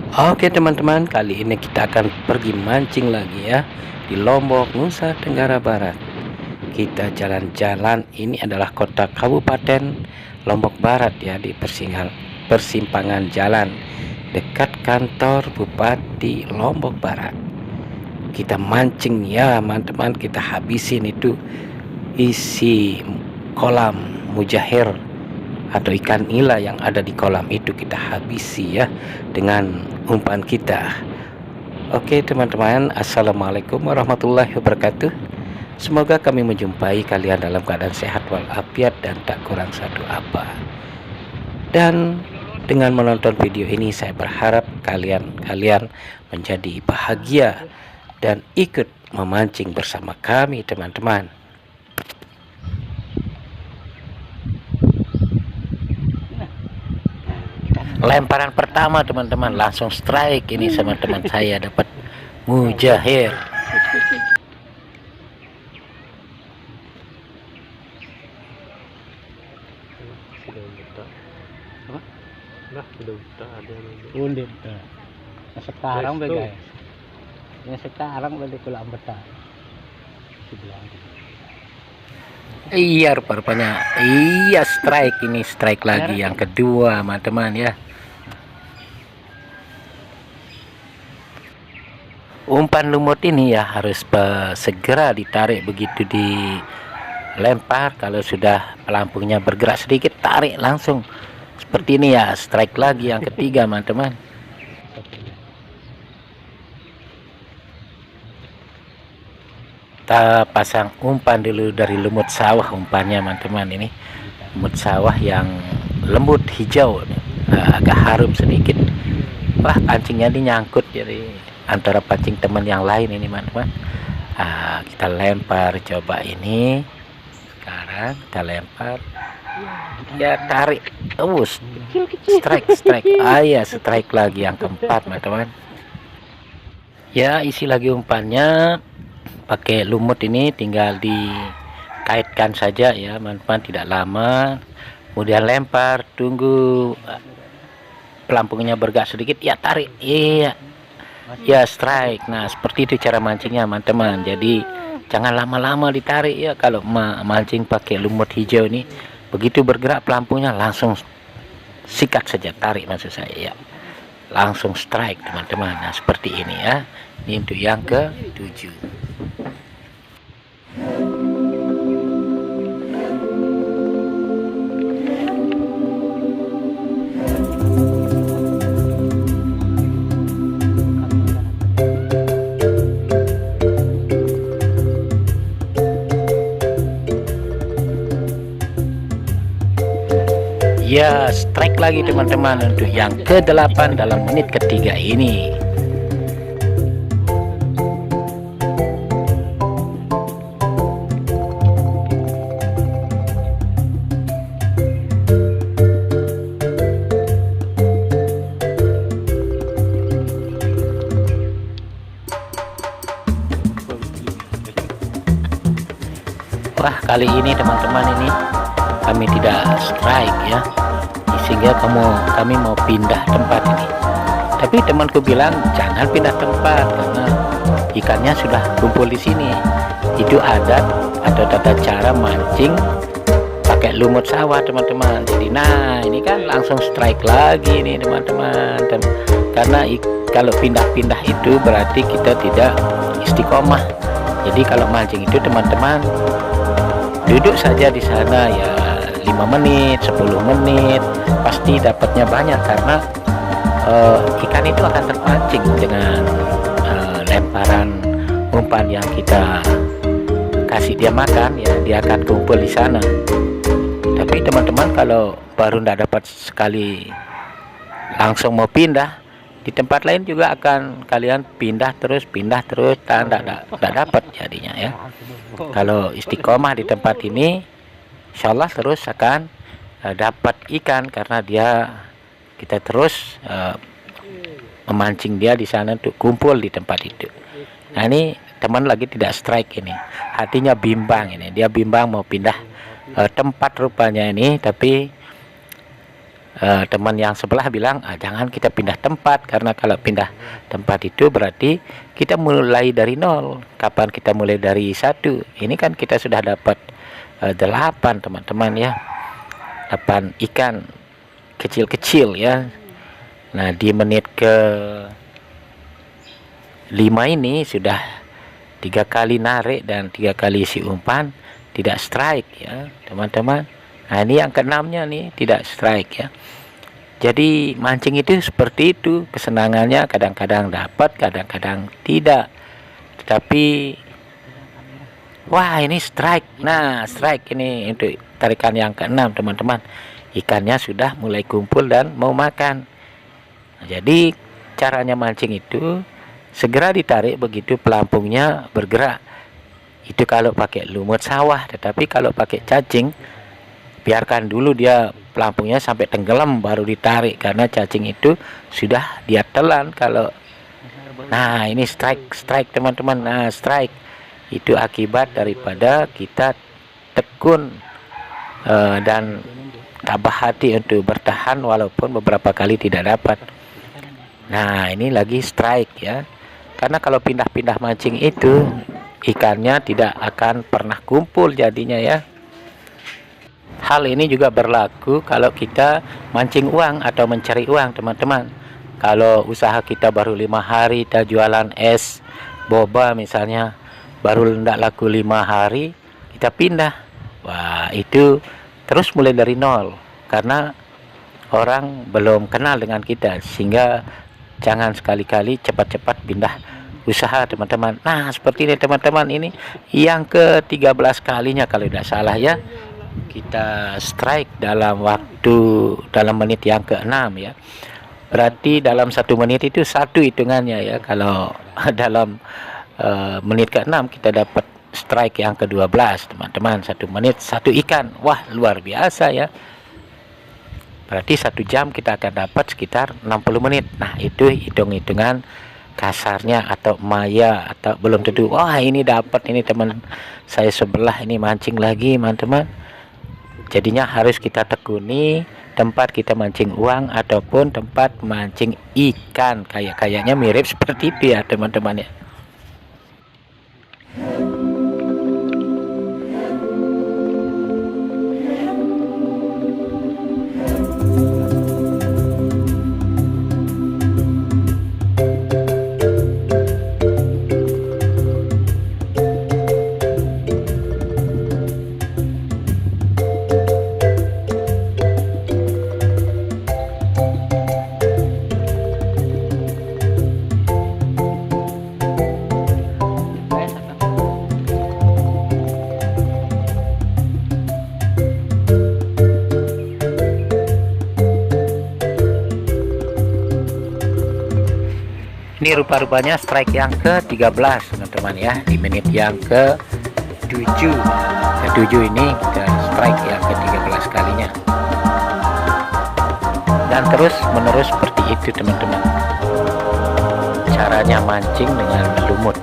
Oke teman-teman, kali ini kita akan pergi mancing lagi ya di Lombok, Nusa Tenggara Barat. Kita jalan-jalan, ini adalah kota Kabupaten Lombok Barat ya, di persimpangan jalan dekat kantor Bupati Lombok Barat. Kita mancing ya teman-teman, kita habisin itu isi kolam mujahir atau ikan nila yang ada di kolam itu, kita habisi ya dengan umpan kita. Oke teman-teman, assalamualaikum warahmatullahi wabarakatuh. Semoga kami menjumpai kalian dalam keadaan sehat walafiat dan tak kurang satu apa. Dan dengan menonton video ini saya berharap kalian menjadi bahagia dan ikut memancing bersama kami teman-teman. Lemparan pertama teman-teman, langsung strike ini sama teman saya, dapat mujahir. Sekarang guys, ini sekarang balik ke Lambeta. Iya rupanya, iya strike, ini strike lagi yang kedua teman-teman ya. Umpan lumut ini ya harus segera ditarik begitu dilempar. Kalau sudah pelampungnya bergerak sedikit, tarik langsung seperti ini ya, strike lagi yang ketiga teman-teman. Kita pasang umpan dulu dari lumut sawah, umpannya teman-teman. Ini lumut sawah yang lembut hijau, agak harum sedikit. Wah, pancingnya ini nyangkut jadi antara pancing teman yang lain ini teman-teman. Kita lempar coba ini. Sekarang kita lempar ya, tarik, strike. Ya strike lagi yang keempat teman-teman ya. Isi lagi umpannya pakai lumut ini, tinggal dikaitkan saja ya teman-teman, tidak lama. Kemudian lempar, tunggu pelampungnya bergerak sedikit, ya tarik, iya ya strike. Nah seperti itu cara mancingnya teman-teman. Jadi jangan lama-lama ditarik ya. Kalau mancing pakai lumut hijau ini, begitu bergerak pelampungnya langsung sikat saja, tarik maksud saya ya, langsung strike teman-teman. Nah seperti ini ya. Ini untuk yang ke-7. Ya strike lagi teman-teman untuk yang ke-8 dalam menit ketiga ini. Wah, kali ini teman-teman, ini kami tidak strike ya, sehingga kami mau pindah tempat ini. Tapi temanku bilang jangan pindah tempat karena ikannya sudah kumpul di sini. Itu adat atau tata cara mancing pakai lumut sawah teman-teman. Jadi nah ini kan langsung strike lagi nih teman-teman. Karena kalau pindah-pindah itu berarti kita tidak istiqomah. Jadi kalau mancing itu teman-teman duduk saja di sana ya, 5 menit 10 menit pasti dapatnya banyak, karena ikan itu akan terpancing dengan lemparan umpan yang kita kasih dia makan ya, dia akan kumpul di sana. Tapi teman-teman kalau baru tidak dapat sekali langsung mau pindah, di tempat lain juga akan kalian pindah terus tidak dapat jadinya ya. Kalau istiqomah di tempat ini, insyaallah terus akan dapat ikan, karena kita terus memancing dia di sana untuk kumpul di tempat itu. Nah ini teman lagi tidak strike ini, hatinya bimbang ini, dia bimbang mau pindah tempat rupanya ini, tapi teman yang sebelah bilang, jangan kita pindah tempat, karena kalau pindah tempat itu berarti kita mulai dari nol. Kapan kita mulai dari 1? Ini kan kita sudah dapat 8 teman-teman ya, 8 ikan kecil-kecil ya. Nah di menit ke 5 ini sudah 3 kali narik dan 3 kali isi umpan, tidak strike ya teman-teman. Nah ini yang keenamnya nih, tidak strike ya. Jadi mancing itu seperti itu, kesenangannya kadang-kadang dapat, kadang-kadang tidak. Tetapi wah ini strike. Nah strike ini untuk tarikan yang keenam teman-teman. Ikannya sudah mulai kumpul dan mau makan. Nah, jadi caranya mancing itu segera ditarik begitu pelampungnya bergerak. Itu kalau pakai lumut sawah. Tetapi kalau pakai cacing, biarkan dulu dia pelampungnya sampai tenggelam baru ditarik, karena cacing itu sudah dia telan. Kalau nah ini strike teman-teman. Nah strike itu akibat daripada kita tekun dan tabah hati untuk bertahan walaupun beberapa kali tidak dapat. Nah ini lagi strike ya, karena kalau pindah-pindah mancing itu ikannya tidak akan pernah kumpul jadinya ya. Hal ini juga berlaku kalau kita mancing uang atau mencari uang teman-teman. Kalau usaha kita baru 5 hari, kita jualan es boba misalnya, baru tidak laku 5 hari kita pindah. Wah itu terus mulai dari nol, karena orang belum kenal dengan kita. Sehingga jangan sekali-kali cepat-cepat pindah usaha teman-teman. Nah seperti ini teman-teman, ini yang ke-13 kalinya kalau tidak salah ya, kita strike dalam menit yang ke-6 ya. Berarti dalam 1 menit itu 1 hitungannya ya. Kalau dalam menit ke-6 kita dapat strike yang ke-12 teman-teman. 1 menit 1 ikan. Wah luar biasa ya. Berarti 1 jam kita akan dapat sekitar 60 menit. Nah itu hitung-hitungan kasarnya atau maya, atau belum tentu. Wah ini dapat ini teman saya sebelah ini mancing lagi teman-teman. Jadinya harus kita tekuni tempat kita mancing uang ataupun tempat mancing ikan. Kayaknya mirip seperti itu ya teman-teman ya. Ini rupa-rupanya strike yang ke-13 teman-teman ya, di menit yang ke-7. Ke-7 ini kita strike yang ke-13 kalinya. Dan terus menerus seperti itu teman-teman. Caranya mancing dengan lumut.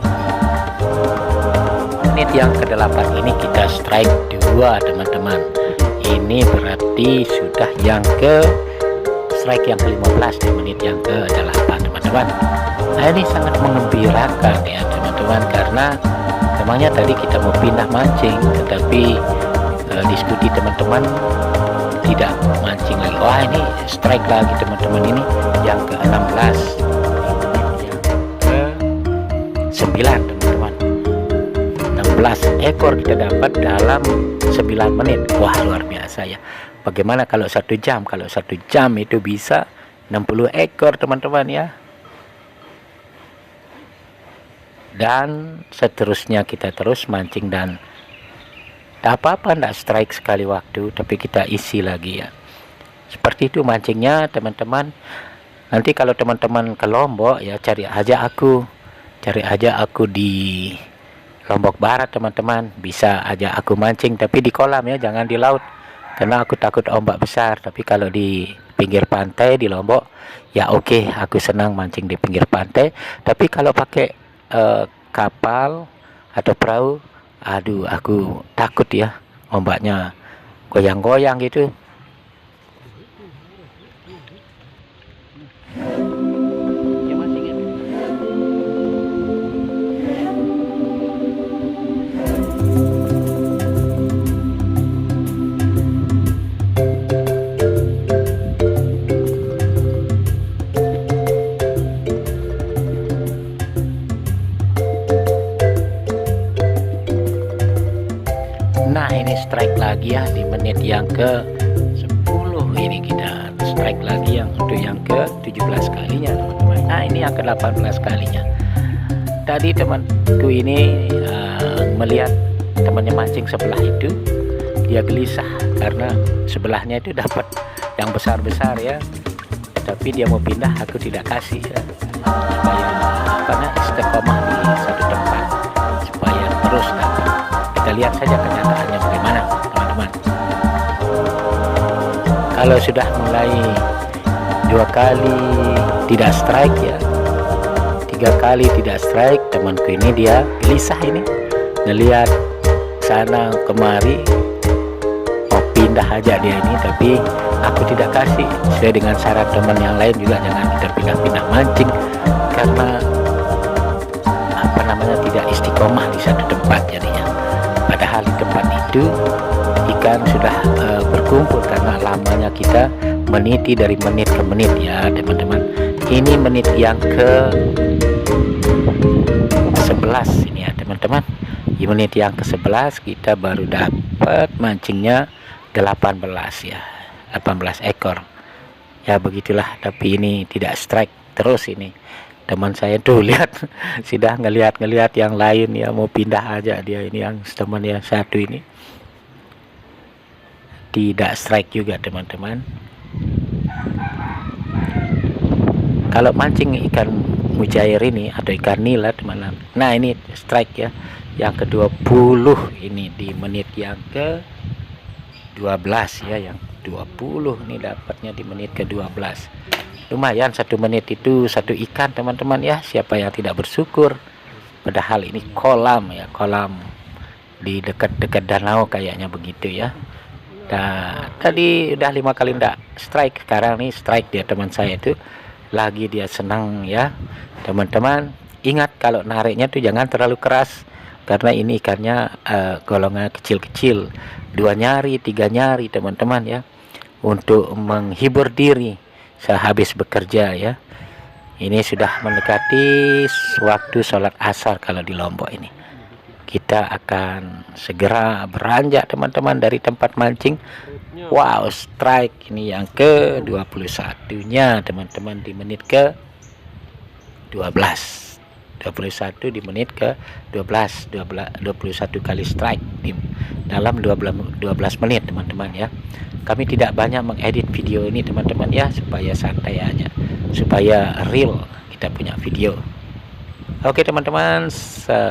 Menit yang ke-8 ini kita strike 2 teman-teman. Ini berarti sudah yang strike yang ke-15 di menit yang ke-8 teman-teman. Nah ini sangat mengembirakan ya teman-teman, karena memangnya tadi kita mau pindah mancing, tetapi diskusi teman-teman tidak mancing lagi. Wah ini strike lagi teman-teman, ini yang ke-16 ke-9 teman-teman. 16 ekor kita dapat dalam 9 menit. Wah luar biasa ya. Bagaimana kalau 1 jam? Kalau 1 jam itu bisa 60 ekor teman-teman ya. Dan seterusnya kita terus mancing, dan tak apa-apa enggak strike sekali waktu, tapi kita isi lagi ya. Seperti itu mancingnya teman-teman. Nanti kalau teman-teman ke Lombok ya, cari aja aku di Lombok Barat teman-teman. Bisa aja aku mancing, tapi di kolam ya, jangan di laut, karena aku takut ombak besar. Tapi kalau di pinggir pantai di Lombok ya oke, aku senang mancing di pinggir pantai. Tapi kalau pakai kapal atau perahu, aduh aku takut ya, ombaknya goyang-goyang gitu. ya di menit yang ke 10 ini kita strike lagi yang untuk yang ke 17 kalinya teman-teman. Nah ini yang ke 18 kalinya. Tadi temanku ini melihat temannya mancing sebelah itu, dia gelisah karena sebelahnya itu dapat yang besar-besar ya, tapi dia mau pindah, aku tidak kasih ya, supaya karena istiqomah di satu tempat supaya terus dapat. Kita lihat saja kenyataannya bagaimana teman-teman. Kalau sudah mulai 2 kali tidak strike ya, 3 kali tidak strike, temanku ini dia gelisah ini, ngelihat sana kemari mau pindah aja dia ini, tapi aku tidak kasih. Saya dengan syarat teman yang lain juga jangan kita pindah-pindah mancing karena apa namanya tidak istiqomah di satu tempat jadinya. Padahal di tempat itu ikan sudah berkumpul karena lamanya kita meniti dari menit ke menit ya teman-teman. Ini menit yang ke 11 ini ya teman-teman. Di menit yang ke 11 kita baru dapat mancingnya 18 ya, 18 ekor ya, begitulah. Tapi ini tidak strike terus ini teman saya tuh, lihat sudah ngelihat yang lain ya, mau pindah aja dia ini. Yang teman yang satu ini tidak strike juga teman-teman. Kalau mancing ikan mujair ini atau ikan nila teman-teman, nah ini strike ya yang ke-20 ini di menit yang ke-12 ya, yang 20 ini dapatnya di menit ke-12. Lumayan 1 menit itu 1 ikan teman-teman ya, siapa yang tidak bersyukur. Padahal ini kolam ya, kolam di dekat-dekat danau kayaknya begitu ya. Nah tadi udah 5 kali enggak strike, sekarang nih strike dia teman saya itu, lagi dia senang ya teman-teman. Ingat kalau nariknya tuh jangan terlalu keras karena ini ikannya golongan kecil-kecil, 2 nyari 3 nyari teman-teman ya, untuk menghibur diri sehabis bekerja ya. Ini sudah mendekati waktu sholat asar kalau di Lombok ini. Kita akan segera beranjak teman-teman dari tempat mancing. Wow, strike ini yang ke 21 nya teman-teman di menit ke 12. 21 di menit ke 12, 21 kali strike di dalam 12 menit teman-teman ya. Kami tidak banyak mengedit video ini teman-teman ya, supaya santai aja, supaya real kita punya video. Oke teman-teman,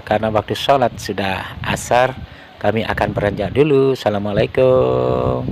karena waktu sholat sudah asar, kami akan beranjak dulu. Assalamualaikum.